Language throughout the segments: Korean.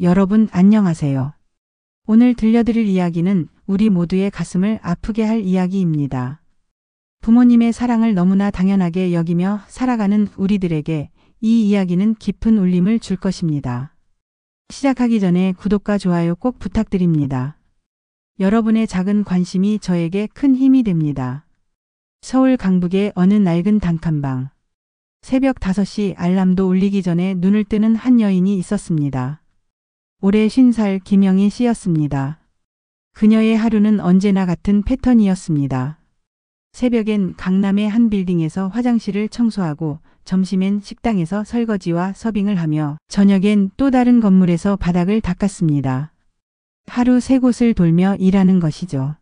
여러분 안녕하세요. 오늘 들려드릴 이야기는 우리 모두의 가슴을 아프게 할 이야기입니다. 부모님의 사랑을 너무나 당연하게 여기며 살아가는 우리들에게 이 이야기는 깊은 울림을 줄 것입니다. 시작하기 전에 구독과 좋아요 꼭 부탁드립니다. 여러분의 작은 관심이 저에게 큰 힘이 됩니다. 서울 강북의 어느 낡은 단칸방. 새벽 5시 알람도 울리기 전에 눈을 뜨는 한 여인이 있었습니다. 올해 50살 김영희 씨였습니다. 그녀의 하루는 언제나 같은 패턴이었습니다. 새벽엔 강남의 한 빌딩에서 화장실을 청소하고, 점심엔 식당에서 설거지와 서빙을 하며, 저녁엔 또 다른 건물에서 바닥을 닦았습니다. 하루 3곳을 돌며 일하는 것이죠.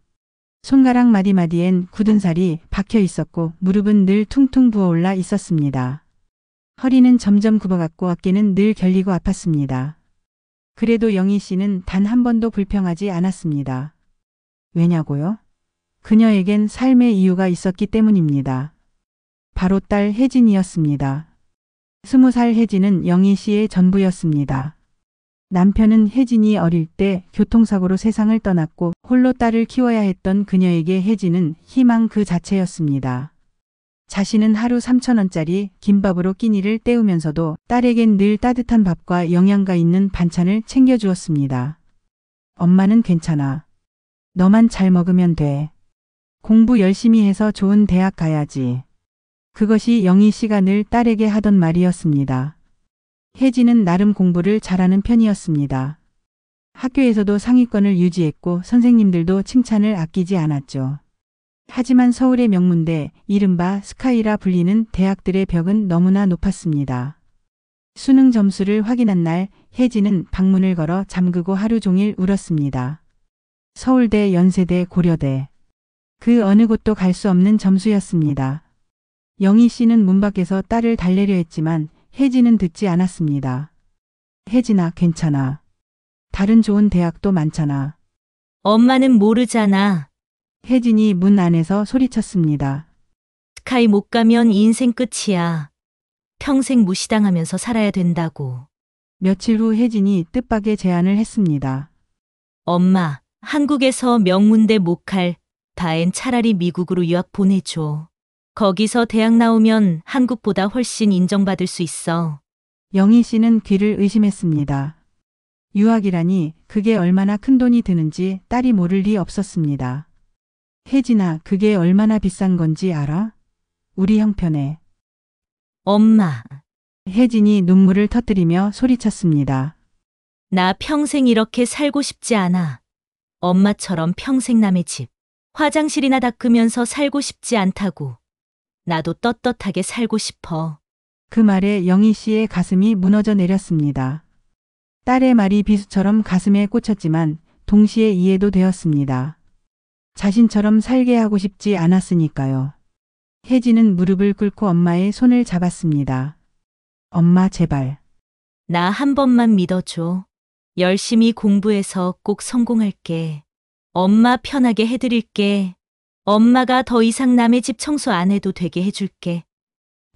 손가락 마디마디엔 굳은 살이 박혀 있었고, 무릎은 늘 퉁퉁 부어올라 있었습니다. 허리는 점점 굽어갔고 어깨는 늘 결리고 아팠습니다. 그래도 영희 씨는 단 한 번도 불평하지 않았습니다. 왜냐고요? 그녀에겐 삶의 이유가 있었기 때문입니다. 바로 딸 혜진이었습니다. 20살 혜진은 영희 씨의 전부였습니다. 남편은 혜진이 어릴 때 교통사고로 세상을 떠났고 홀로 딸을 키워야 했던 그녀에게 혜진은 희망 그 자체였습니다. 자신은 하루 3,000원짜리 김밥으로 끼니를 때우면서도 딸에겐 늘 따뜻한 밥과 영양가 있는 반찬을 챙겨주었습니다. 엄마는 괜찮아. 너만 잘 먹으면 돼. 공부 열심히 해서 좋은 대학 가야지. 그것이 영희 씨가 늘 딸에게 하던 말이었습니다. 혜진은 나름 공부를 잘하는 편이었습니다. 학교에서도 상위권을 유지했고 선생님들도 칭찬을 아끼지 않았죠. 하지만 서울의 명문대, 이른바 스카이라 불리는 대학들의 벽은 너무나 높았습니다. 수능 점수를 확인한 날 혜진은 방문을 걸어 잠그고 하루 종일 울었습니다. 서울대, 연세대, 고려대. 그 어느 곳도 갈 수 없는 점수였습니다. 영희 씨는 문 밖에서 딸을 달래려 했지만 혜진은 듣지 않았습니다. 혜진아, 괜찮아. 다른 좋은 대학도 많잖아. 엄마는 모르잖아. 혜진이 문 안에서 소리쳤습니다. 스카이 못 가면 인생 끝이야. 평생 무시당하면서 살아야 된다고. 며칠 후 혜진이 뜻밖의 제안을 했습니다. 엄마, 한국에서 명문대 못 갈 바엔 차라리 미국으로 유학 보내줘. 거기서 대학 나오면 한국보다 훨씬 인정받을 수 있어. 영희 씨는 귀를 의심했습니다. 유학이라니 그게 얼마나 큰 돈이 드는지 딸이 모를 리 없었습니다. 혜진아, 그게 얼마나 비싼 건지 알아? 우리 형편에. 엄마, 혜진이 눈물을 터뜨리며 소리쳤습니다. 나 평생 이렇게 살고 싶지 않아. 엄마처럼 평생 남의 집, 화장실이나 닦으면서 살고 싶지 않다고. 나도 떳떳하게 살고 싶어. 그 말에 영희 씨의 가슴이 무너져 내렸습니다. 딸의 말이 비수처럼 가슴에 꽂혔지만 동시에 이해도 되었습니다. 자신처럼 살게 하고 싶지 않았으니까요. 혜진은 무릎을 꿇고 엄마의 손을 잡았습니다. 엄마, 제발. 나 한 번만 믿어줘. 열심히 공부해서 꼭 성공할게. 엄마 편하게 해드릴게. 엄마가 더 이상 남의 집 청소 안 해도 되게 해줄게.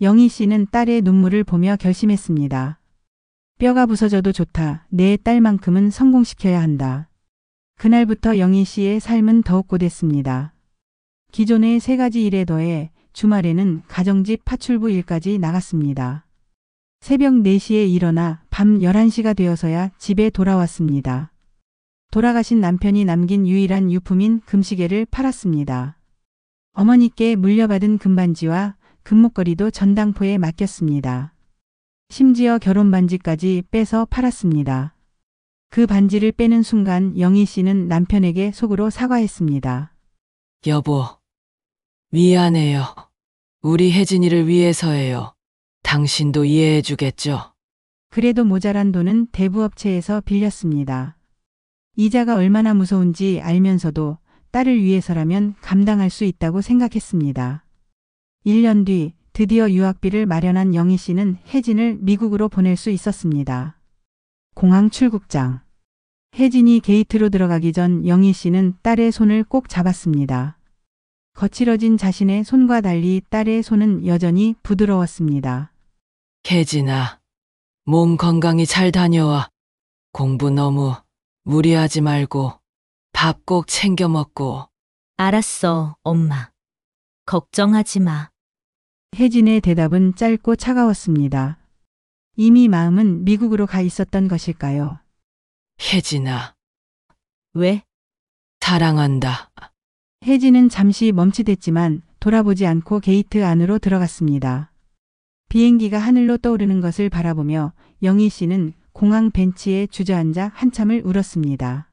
영희 씨는 딸의 눈물을 보며 결심했습니다. 뼈가 부서져도 좋다. 내 딸만큼은 성공시켜야 한다. 그날부터 영희 씨의 삶은 더욱 고됐습니다. 기존의 3가지 일에 더해 주말에는 가정집 파출부 일까지 나갔습니다. 새벽 4시에 일어나 밤 11시가 되어서야 집에 돌아왔습니다. 돌아가신 남편이 남긴 유일한 유품인 금시계를 팔았습니다. 어머니께 물려받은 금반지와 금목걸이도 전당포에 맡겼습니다. 심지어 결혼반지까지 빼서 팔았습니다. 그 반지를 빼는 순간 영희 씨는 남편에게 속으로 사과했습니다. 여보, 미안해요. 우리 혜진이를 위해서예요. 당신도 이해해 주겠죠? 그래도 모자란 돈은 대부업체에서 빌렸습니다. 이자가 얼마나 무서운지 알면서도 딸을 위해서라면 감당할 수 있다고 생각했습니다. 1년 뒤 드디어 유학비를 마련한 영희 씨는 혜진을 미국으로 보낼 수 있었습니다. 공항 출국장. 혜진이 게이트로 들어가기 전 영희 씨는 딸의 손을 꼭 잡았습니다. 거칠어진 자신의 손과 달리 딸의 손은 여전히 부드러웠습니다. 혜진아, 몸 건강히 잘 다녀와. 공부 너무 무리하지 말고 밥 꼭 챙겨 먹고. 알았어, 엄마. 걱정하지 마. 혜진의 대답은 짧고 차가웠습니다. 이미 마음은 미국으로 가 있었던 것일까요? 혜진아, 왜? 사랑한다. 혜진은 잠시 멈칫했지만 돌아보지 않고 게이트 안으로 들어갔습니다. 비행기가 하늘로 떠오르는 것을 바라보며 영희 씨는 공항 벤치에 주저앉아 한참을 울었습니다.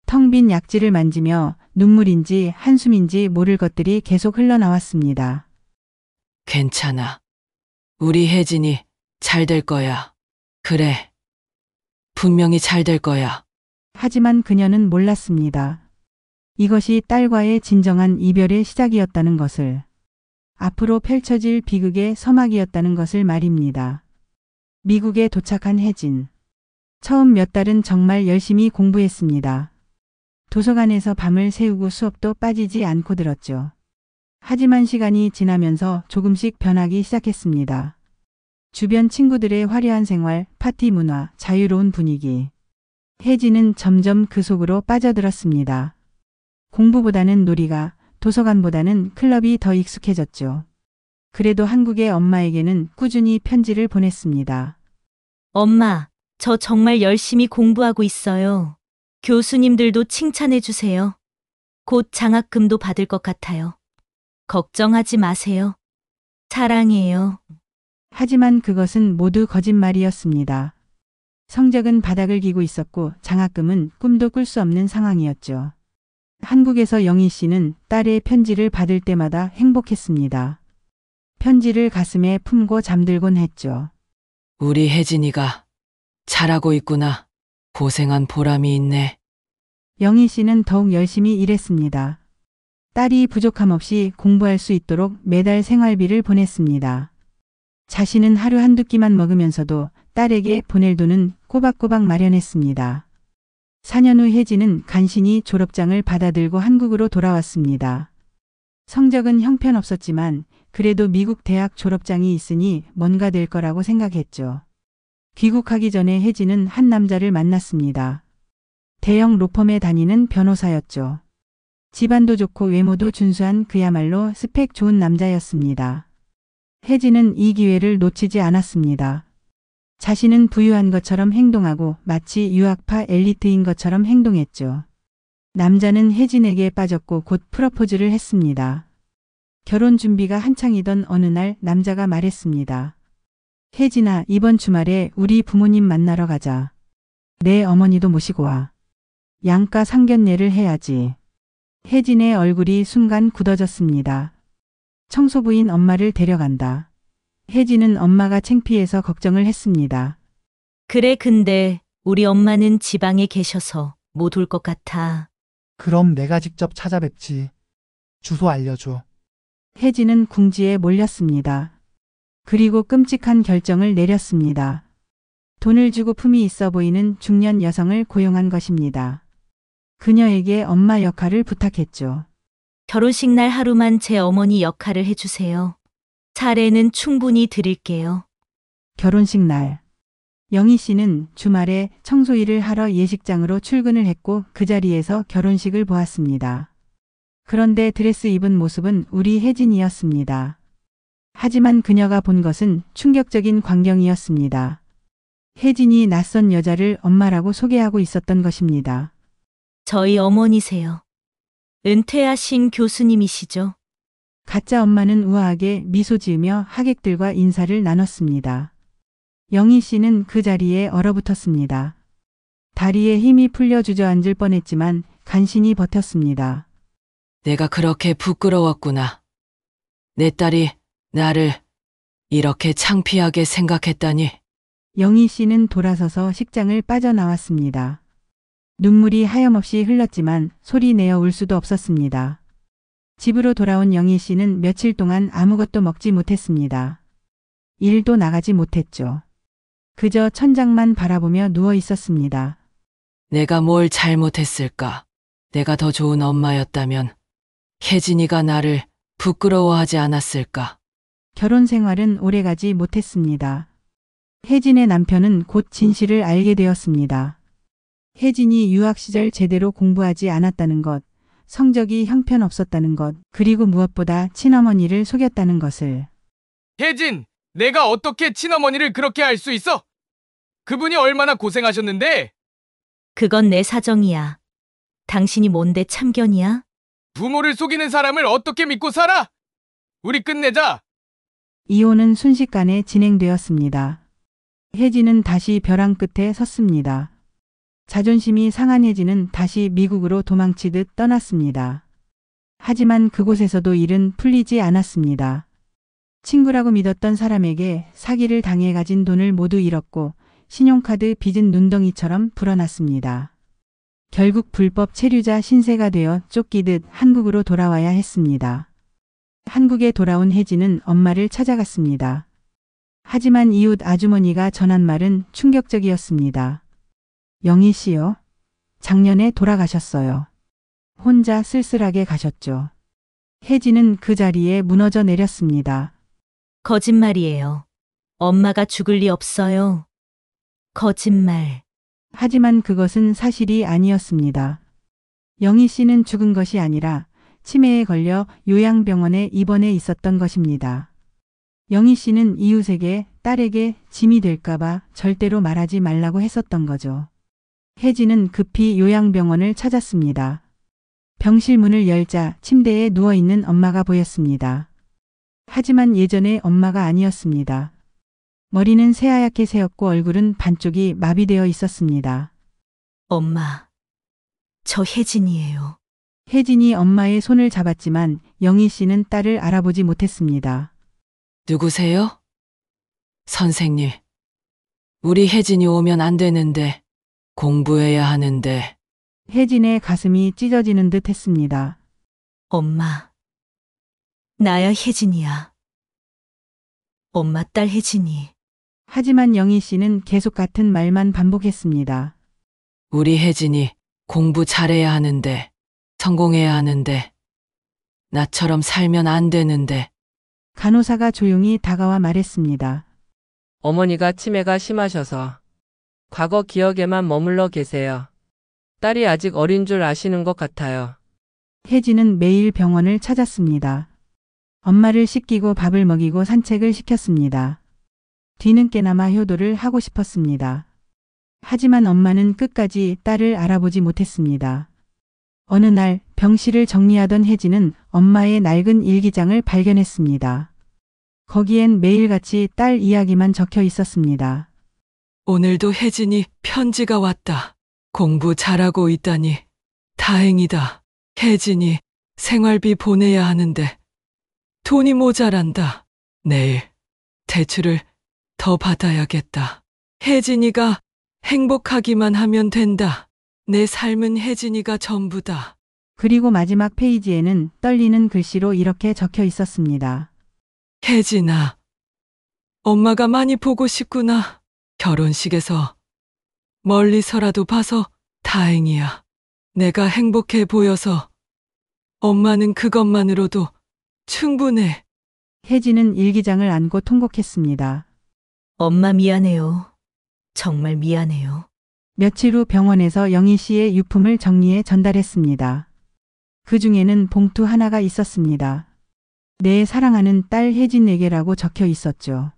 텅 빈 약지를 만지며 눈물인지 한숨인지 모를 것들이 계속 흘러나왔습니다. 괜찮아. 우리 혜진이 잘 될 거야. 그래. 분명히 잘 될 거야. 하지만 그녀는 몰랐습니다. 이것이 딸과의 진정한 이별의 시작이었다는 것을. 앞으로 펼쳐질 비극의 서막이었다는 것을 말입니다. 미국에 도착한 혜진. 처음 몇 달은 정말 열심히 공부했습니다. 도서관에서 밤을 새우고 수업도 빠지지 않고 들었죠. 하지만 시간이 지나면서 조금씩 변하기 시작했습니다. 주변 친구들의 화려한 생활, 파티 문화, 자유로운 분위기. 혜진은 점점 그 속으로 빠져들었습니다. 공부보다는 놀이가, 도서관보다는 클럽이 더 익숙해졌죠. 그래도 한국의 엄마에게는 꾸준히 편지를 보냈습니다. 엄마, 저 정말 열심히 공부하고 있어요. 교수님들도 칭찬해 주세요. 곧 장학금도 받을 것 같아요. 걱정하지 마세요. 사랑해요. 하지만 그것은 모두 거짓말이었습니다. 성적은 바닥을 기고 있었고 장학금은 꿈도 꿀 수 없는 상황이었죠. 한국에서 영희 씨는 딸의 편지를 받을 때마다 행복했습니다. 편지를 가슴에 품고 잠들곤 했죠. 우리 혜진이가 잘하고 있구나. 고생한 보람이 있네. 영희 씨는 더욱 열심히 일했습니다. 딸이 부족함 없이 공부할 수 있도록 매달 생활비를 보냈습니다. 자신은 하루 한두 끼만 먹으면서도 딸에게 보낼 돈은 꼬박꼬박 마련했습니다. 4년 후 혜진은 간신히 졸업장을 받아들고 한국으로 돌아왔습니다. 성적은 형편없었지만 그래도 미국 대학 졸업장이 있으니 뭔가 될 거라고 생각했죠. 귀국하기 전에 혜진은 한 남자를 만났습니다. 대형 로펌에 다니는 변호사였죠. 집안도 좋고 외모도 준수한 그야말로 스펙 좋은 남자였습니다. 혜진은 이 기회를 놓치지 않았습니다. 자신은 부유한 것처럼 행동하고 마치 유학파 엘리트인 것처럼 행동했죠. 남자는 혜진에게 빠졌고 곧 프러포즈를 했습니다. 결혼 준비가 한창이던 어느 날 남자가 말했습니다. 혜진아, 이번 주말에 우리 부모님 만나러 가자. 내 어머니도 모시고 와. 양가 상견례를 해야지. 혜진의 얼굴이 순간 굳어졌습니다. 청소부인 엄마를 데려간다. 혜진은 엄마가 창피해서 걱정을 했습니다. 그래, 근데 우리 엄마는 지방에 계셔서 못 올 것 같아. 그럼 내가 직접 찾아뵙지. 주소 알려줘. 혜진은 궁지에 몰렸습니다. 그리고 끔찍한 결정을 내렸습니다. 돈을 주고 품이 있어 보이는 중년 여성을 고용한 것입니다. 그녀에게 엄마 역할을 부탁했죠. 결혼식 날 하루만 제 어머니 역할을 해주세요. 차례는 충분히 드릴게요. 결혼식 날. 영희 씨는 주말에 청소일을 하러 예식장으로 출근을 했고 그 자리에서 결혼식을 보았습니다. 그런데 드레스 입은 모습은 우리 혜진이었습니다. 하지만 그녀가 본 것은 충격적인 광경이었습니다. 혜진이 낯선 여자를 엄마라고 소개하고 있었던 것입니다. 저희 어머니세요. 은퇴하신 교수님이시죠? 가짜 엄마는 우아하게 미소 지으며 하객들과 인사를 나눴습니다. 영희 씨는 그 자리에 얼어붙었습니다. 다리에 힘이 풀려 주저앉을 뻔했지만 간신히 버텼습니다. 내가 그렇게 부끄러웠구나. 내 딸이 나를 이렇게 창피하게 생각했다니. 영희 씨는 돌아서서 식장을 빠져나왔습니다. 눈물이 하염없이 흘렀지만 소리 내어 울 수도 없었습니다. 집으로 돌아온 영희 씨는 며칠 동안 아무것도 먹지 못했습니다. 일도 나가지 못했죠. 그저 천장만 바라보며 누워 있었습니다. 내가 뭘 잘못했을까? 내가 더 좋은 엄마였다면 혜진이가 나를 부끄러워하지 않았을까? 결혼 생활은 오래가지 못했습니다. 혜진의 남편은 곧 진실을 알게 되었습니다. 혜진이 유학 시절 제대로 공부하지 않았다는 것, 성적이 형편없었다는 것, 그리고 무엇보다 친어머니를 속였다는 것을. 혜진, 내가 어떻게 친어머니를 그렇게 할 수 있어? 그분이 얼마나 고생하셨는데? 그건 내 사정이야. 당신이 뭔데 참견이야? 부모를 속이는 사람을 어떻게 믿고 살아? 우리 끝내자. 이혼은 순식간에 진행되었습니다. 혜진은 다시 벼랑 끝에 섰습니다. 자존심이 상한 혜진은 다시 미국으로 도망치듯 떠났습니다. 하지만 그곳에서도 일은 풀리지 않았습니다. 친구라고 믿었던 사람에게 사기를 당해 가진 돈을 모두 잃었고 신용카드 빚은 눈덩이처럼 불어났습니다. 결국 불법 체류자 신세가 되어 쫓기듯 한국으로 돌아와야 했습니다. 한국에 돌아온 혜진은 엄마를 찾아갔습니다. 하지만 이웃 아주머니가 전한 말은 충격적이었습니다. 영희 씨요? 작년에 돌아가셨어요. 혼자 쓸쓸하게 가셨죠. 혜진은 그 자리에 무너져 내렸습니다. 거짓말이에요. 엄마가 죽을 리 없어요. 거짓말. 하지만 그것은 사실이 아니었습니다. 영희 씨는 죽은 것이 아니라 치매에 걸려 요양병원에 입원해 있었던 것입니다. 영희 씨는 이웃에게 딸에게 짐이 될까봐 절대로 말하지 말라고 했었던 거죠. 혜진은 급히 요양병원을 찾았습니다. 병실 문을 열자 침대에 누워있는 엄마가 보였습니다. 하지만 예전의 엄마가 아니었습니다. 머리는 새하얗게 새었고 얼굴은 반쪽이 마비되어 있었습니다. 엄마. 저 혜진이에요. 혜진이 엄마의 손을 잡았지만 영희 씨는 딸을 알아보지 못했습니다. 누구세요? 선생님. 우리 혜진이 오면 안 되는데. 공부해야 하는데. 혜진의 가슴이 찢어지는 듯 했습니다. 엄마. 나야 혜진이야. 엄마 딸 혜진이. 하지만 영희 씨는 계속 같은 말만 반복했습니다. 우리 혜진이 공부 잘해야 하는데. 성공해야 하는데. 나처럼 살면 안 되는데. 간호사가 조용히 다가와 말했습니다. 어머니가 치매가 심하셔서 과거 기억에만 머물러 계세요. 딸이 아직 어린 줄 아시는 것 같아요. 혜진은 매일 병원을 찾았습니다. 엄마를 씻기고 밥을 먹이고 산책을 시켰습니다. 뒤늦게나마 효도를 하고 싶었습니다. 하지만 엄마는 끝까지 딸을 알아보지 못했습니다. 어느 날 병실을 정리하던 혜진은 엄마의 낡은 일기장을 발견했습니다. 거기엔 매일같이 딸 이야기만 적혀 있었습니다. 오늘도 혜진이 편지가 왔다. 공부 잘하고 있다니 다행이다. 혜진이 생활비 보내야 하는데 돈이 모자란다. 내일 대출을 더 받아야겠다. 혜진이가 행복하기만 하면 된다. 내 삶은 혜진이가 전부다. 그리고 마지막 페이지에는 떨리는 글씨로 이렇게 적혀 있었습니다. 혜진아, 엄마가 많이 보고 싶구나. 결혼식에서 멀리서라도 봐서 다행이야. 내가 행복해 보여서 엄마는 그것만으로도 충분해. 혜진은 일기장을 안고 통곡했습니다. 엄마 미안해요. 정말 미안해요. 며칠 후 병원에서 영희 씨의 유품을 정리해 전달했습니다. 그 중에는 봉투 하나가 있었습니다. 내 사랑하는 딸 혜진에게라고 적혀 있었죠.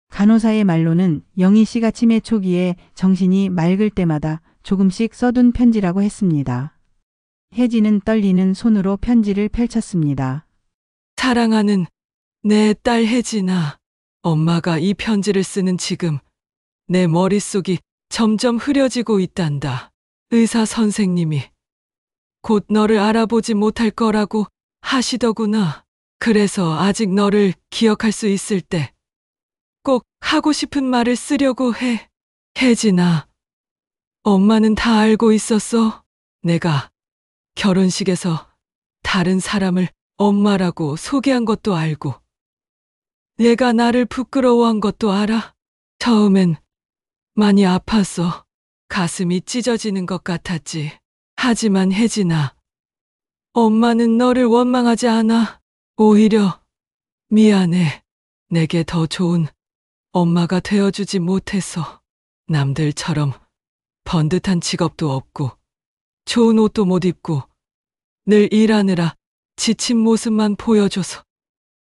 간호사의 말로는 영희 씨가 치매 초기에 정신이 맑을 때마다 조금씩 써둔 편지라고 했습니다. 혜진은 떨리는 손으로 편지를 펼쳤습니다. 사랑하는 내 딸 혜진아, 엄마가 이 편지를 쓰는 지금 내 머릿속이 점점 흐려지고 있단다. 의사 선생님이 곧 너를 알아보지 못할 거라고 하시더구나. 그래서 아직 너를 기억할 수 있을 때 꼭 하고 싶은 말을 쓰려고 해. 혜진아, 엄마는 다 알고 있었어. 내가 결혼식에서 다른 사람을 엄마라고 소개한 것도 알고, 얘가 나를 부끄러워한 것도 알아. 처음엔 많이 아팠어. 가슴이 찢어지는 것 같았지. 하지만 혜진아, 엄마는 너를 원망하지 않아. 오히려 미안해. 내게 더 좋은 엄마가 되어주지 못해서. 남들처럼 번듯한 직업도 없고 좋은 옷도 못 입고 늘 일하느라 지친 모습만 보여줘서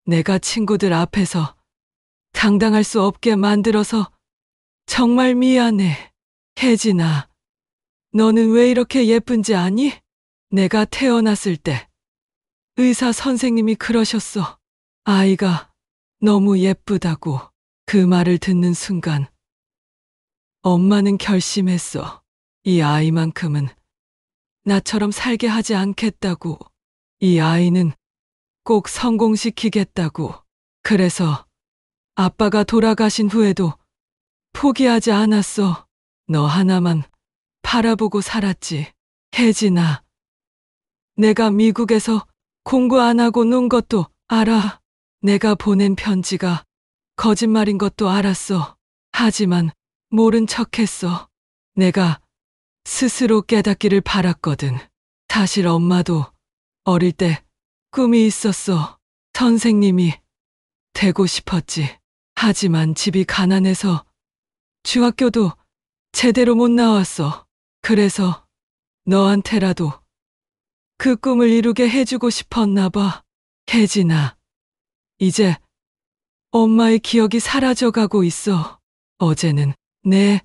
내가 친구들 앞에서 당당할 수 없게 만들어서 정말 미안해. 혜진아, 너는 왜 이렇게 예쁜지 아니? 내가 태어났을 때 의사 선생님이 그러셨어. 아이가 너무 예쁘다고. 그 말을 듣는 순간 엄마는 결심했어. 이 아이만큼은 나처럼 살게 하지 않겠다고. 이 아이는 꼭 성공시키겠다고. 그래서 아빠가 돌아가신 후에도 포기하지 않았어. 너 하나만 바라보고 살았지. 혜진아, 내가 미국에서 공부 안 하고 논 것도 알아. 내가 보낸 편지가 거짓말인 것도 알았어. 하지만 모른 척했어. 내가 스스로 깨닫기를 바랐거든. 사실 엄마도 어릴 때 꿈이 있었어. 선생님이 되고 싶었지. 하지만 집이 가난해서 중학교도 제대로 못 나왔어. 그래서 너한테라도 그 꿈을 이루게 해주고 싶었나 봐. 혜진아, 이제 엄마의 기억이 사라져가고 있어. 어제는 내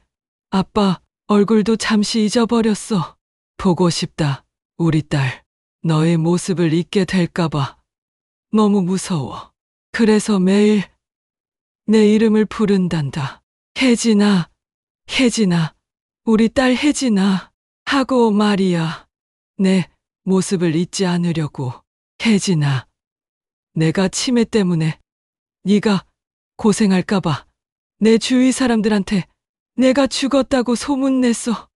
아빠 얼굴도 잠시 잊어버렸어. 보고 싶다, 우리 딸. 너의 모습을 잊게 될까봐 너무 무서워. 그래서 매일 내 이름을 부른단다. 혜진아, 혜진아, 우리 딸 혜진아 하고 말이야. 내 모습을 잊지 않으려고. 혜진아, 내가 치매 때문에 네가 고생할까봐 내 주위 사람들한테 내가 죽었다고 소문냈어.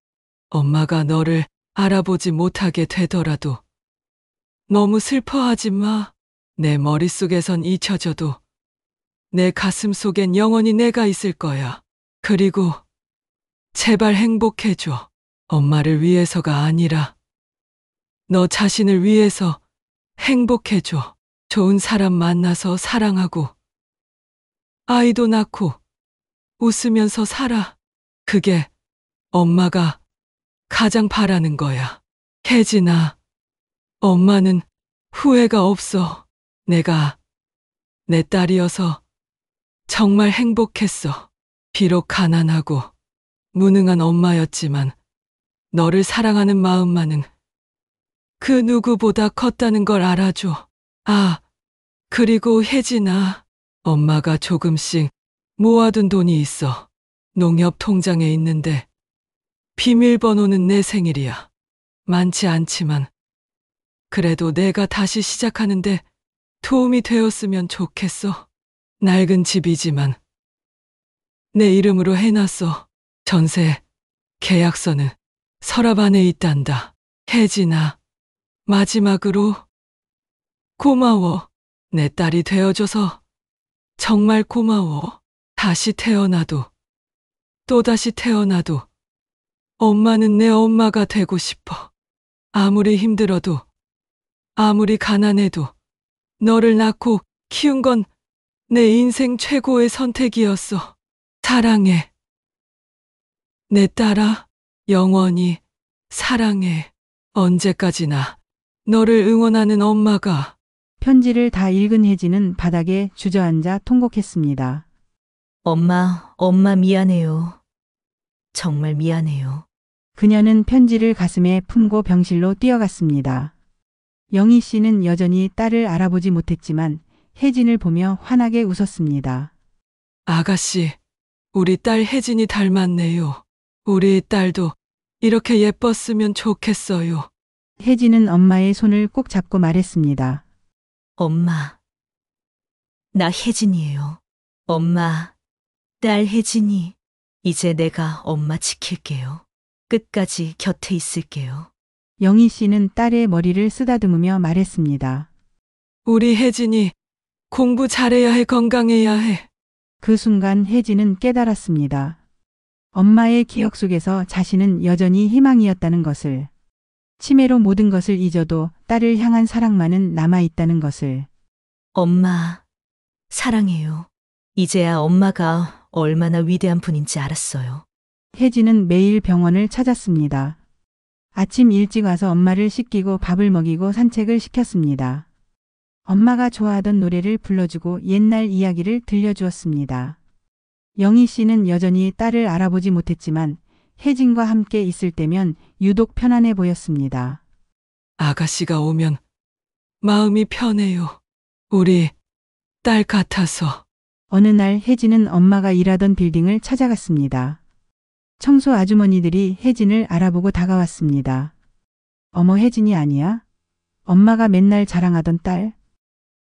엄마가 너를 알아보지 못하게 되더라도 너무 슬퍼하지 마. 내 머릿속에선 잊혀져도 내 가슴 속엔 영원히 내가 있을 거야. 그리고 제발 행복해줘. 엄마를 위해서가 아니라 너 자신을 위해서 행복해줘. 좋은 사람 만나서 사랑하고 아이도 낳고 웃으면서 살아. 그게 엄마가 가장 바라는 거야. 혜진아, 엄마는 후회가 없어. 내가 내 딸이어서 정말 행복했어. 비록 가난하고 무능한 엄마였지만 너를 사랑하는 마음만은 그 누구보다 컸다는 걸 알아줘. 아, 그리고 혜진아, 엄마가 조금씩 모아둔 돈이 있어. 농협 통장에 있는데 비밀번호는 내 생일이야. 많지 않지만 그래도 내가 다시 시작하는데 도움이 되었으면 좋겠어. 낡은 집이지만 내 이름으로 해놨어. 전세 계약서는 서랍 안에 있단다. 혜진아, 마지막으로 고마워. 내 딸이 되어줘서 정말 고마워. 다시 태어나도 또다시 태어나도 엄마는 내 엄마가 되고 싶어. 아무리 힘들어도 아무리 가난해도 너를 낳고 키운 건 내 인생 최고의 선택이었어. 사랑해. 내 딸아, 영원히 사랑해. 언제까지나 너를 응원하는 엄마가. 편지를 다 읽은 혜진은 바닥에 주저앉아 통곡했습니다. 엄마 미안해요. 정말 미안해요. 그녀는 편지를 가슴에 품고 병실로 뛰어갔습니다. 영희 씨는 여전히 딸을 알아보지 못했지만 혜진을 보며 환하게 웃었습니다. 아가씨, 우리 딸 혜진이 닮았네요. 우리 딸도 이렇게 예뻤으면 좋겠어요. 혜진은 엄마의 손을 꼭 잡고 말했습니다. 엄마, 나 혜진이에요. 엄마, 딸 혜진이. 이제 내가 엄마 지킬게요. 끝까지 곁에 있을게요. 영희 씨는 딸의 머리를 쓰다듬으며 말했습니다. 우리 혜진이 공부 잘해야 해, 건강해야 해. 그 순간 혜진은 깨달았습니다. 엄마의 기억 속에서 자신은 여전히 희망이었다는 것을. 치매로 모든 것을 잊어도 딸을 향한 사랑만은 남아있다는 것을. 엄마, 사랑해요. 이제야 엄마가 얼마나 위대한 분인지 알았어요. 혜진은 매일 병원을 찾았습니다. 아침 일찍 와서 엄마를 씻기고 밥을 먹이고 산책을 시켰습니다. 엄마가 좋아하던 노래를 불러주고 옛날 이야기를 들려주었습니다. 영희 씨는 여전히 딸을 알아보지 못했지만 혜진과 함께 있을 때면 유독 편안해 보였습니다. 아가씨가 오면 마음이 편해요. 우리 딸 같아서. 어느 날 혜진은 엄마가 일하던 빌딩을 찾아갔습니다. 청소 아주머니들이 혜진을 알아보고 다가왔습니다. 어머, 혜진이 아니야? 엄마가 맨날 자랑하던 딸?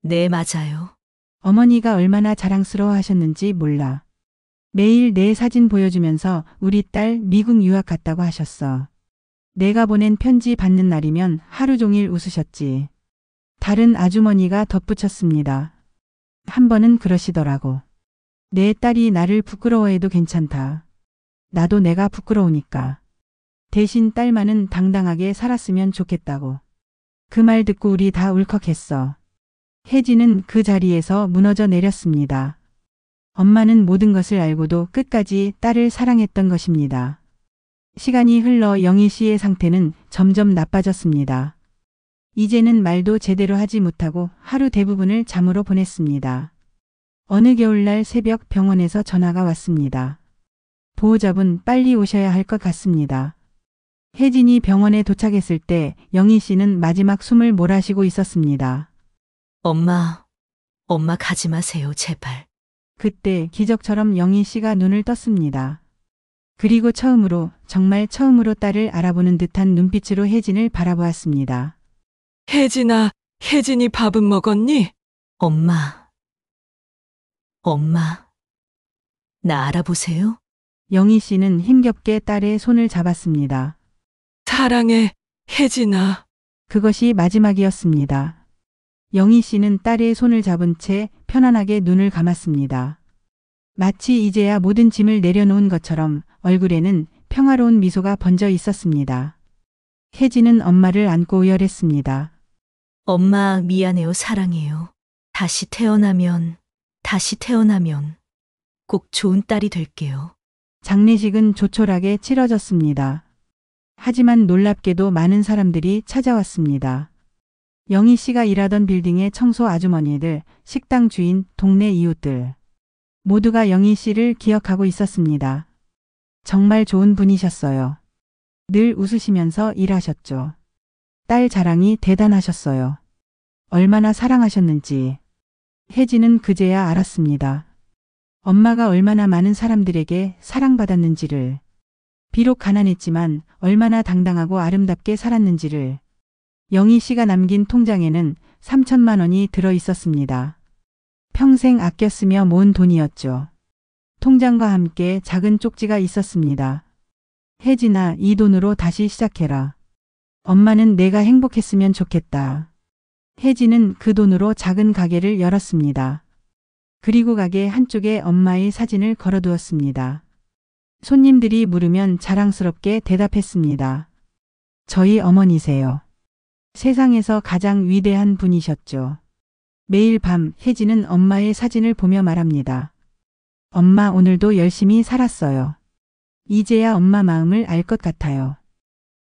네, 맞아요. 어머니가 얼마나 자랑스러워 하셨는지 몰라. 매일 내 사진 보여주면서 우리 딸 미국 유학 갔다고 하셨어. 내가 보낸 편지 받는 날이면 하루 종일 웃으셨지. 다른 아주머니가 덧붙였습니다. 한 번은 그러시더라고. 내 딸이 나를 부끄러워해도 괜찮다. 나도 내가 부끄러우니까. 대신 딸만은 당당하게 살았으면 좋겠다고. 그 말 듣고 우리 다 울컥했어. 혜진은 그 자리에서 무너져 내렸습니다. 엄마는 모든 것을 알고도 끝까지 딸을 사랑했던 것입니다. 시간이 흘러 영희 씨의 상태는 점점 나빠졌습니다. 이제는 말도 제대로 하지 못하고 하루 대부분을 잠으로 보냈습니다. 어느 겨울날 새벽 병원에서 전화가 왔습니다. 보호자분 빨리 오셔야 할 것 같습니다. 혜진이 병원에 도착했을 때 영희 씨는 마지막 숨을 몰아쉬고 있었습니다. 엄마 가지 마세요, 제발. 그때 기적처럼 영희 씨가 눈을 떴습니다. 그리고 처음으로, 정말 처음으로 딸을 알아보는 듯한 눈빛으로 혜진을 바라보았습니다. 혜진아, 혜진이 밥은 먹었니? 엄마, 나 알아보세요? 영희 씨는 힘겹게 딸의 손을 잡았습니다. 사랑해, 혜진아. 그것이 마지막이었습니다. 영희 씨는 딸의 손을 잡은 채 편안하게 눈을 감았습니다. 마치 이제야 모든 짐을 내려놓은 것처럼 얼굴에는 평화로운 미소가 번져 있었습니다. 혜진은 엄마를 안고 오열했습니다. 엄마 미안해요, 사랑해요. 다시 태어나면 꼭 좋은 딸이 될게요. 장례식은 조촐하게 치러졌습니다. 하지만 놀랍게도 많은 사람들이 찾아왔습니다. 영희 씨가 일하던 빌딩의 청소 아주머니들, 식당 주인, 동네 이웃들. 모두가 영희 씨를 기억하고 있었습니다. 정말 좋은 분이셨어요. 늘 웃으시면서 일하셨죠. 딸 자랑이 대단하셨어요. 얼마나 사랑하셨는지. 혜진은 그제야 알았습니다. 엄마가 얼마나 많은 사람들에게 사랑받았는지를. 비록 가난했지만 얼마나 당당하고 아름답게 살았는지를. 영희 씨가 남긴 통장에는 3천만 원이 들어 있었습니다. 평생 아껴 쓰며 모은 돈이었죠. 통장과 함께 작은 쪽지가 있었습니다. 혜진아, 이 돈으로 다시 시작해라. 엄마는 내가 행복했으면 좋겠다. 혜진은 그 돈으로 작은 가게를 열었습니다. 그리고 가게 한쪽에 엄마의 사진을 걸어두었습니다. 손님들이 물으면 자랑스럽게 대답했습니다. 저희 어머니세요. 세상에서 가장 위대한 분이셨죠. 매일 밤 혜진은 엄마의 사진을 보며 말합니다. 엄마, 오늘도 열심히 살았어요. 이제야 엄마 마음을 알 것 같아요.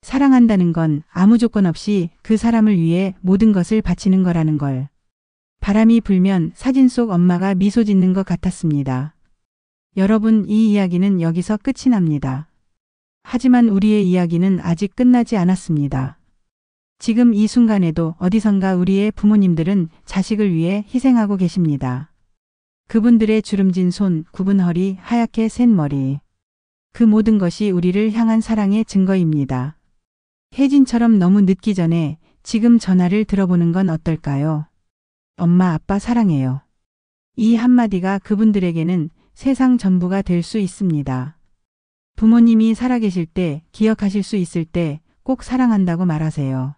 사랑한다는 건 아무 조건 없이 그 사람을 위해 모든 것을 바치는 거라는 걸. 바람이 불면 사진 속 엄마가 미소 짓는 것 같았습니다. 여러분, 이 이야기는 여기서 끝이 납니다. 하지만 우리의 이야기는 아직 끝나지 않았습니다. 지금 이 순간에도 어디선가 우리의 부모님들은 자식을 위해 희생하고 계십니다. 그분들의 주름진 손, 굽은 허리, 하얗게 센 머리. 그 모든 것이 우리를 향한 사랑의 증거입니다. 혜진처럼 너무 늦기 전에 지금 전화를 들어보는 건 어떨까요? 엄마, 아빠 사랑해요. 이 한마디가 그분들에게는 세상 전부가 될 수 있습니다. 부모님이 살아계실 때, 기억하실 수 있을 때 꼭 사랑한다고 말하세요.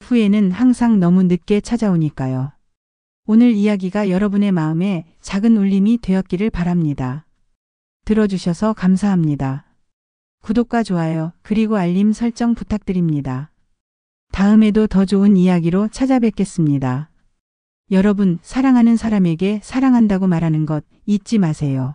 후회는 항상 너무 늦게 찾아오니까요. 오늘 이야기가 여러분의 마음에 작은 울림이 되었기를 바랍니다. 들어주셔서 감사합니다. 구독과 좋아요, 그리고 알림 설정 부탁드립니다. 다음에도 더 좋은 이야기로 찾아뵙겠습니다. 여러분, 사랑하는 사람에게 사랑한다고 말하는 것 잊지 마세요.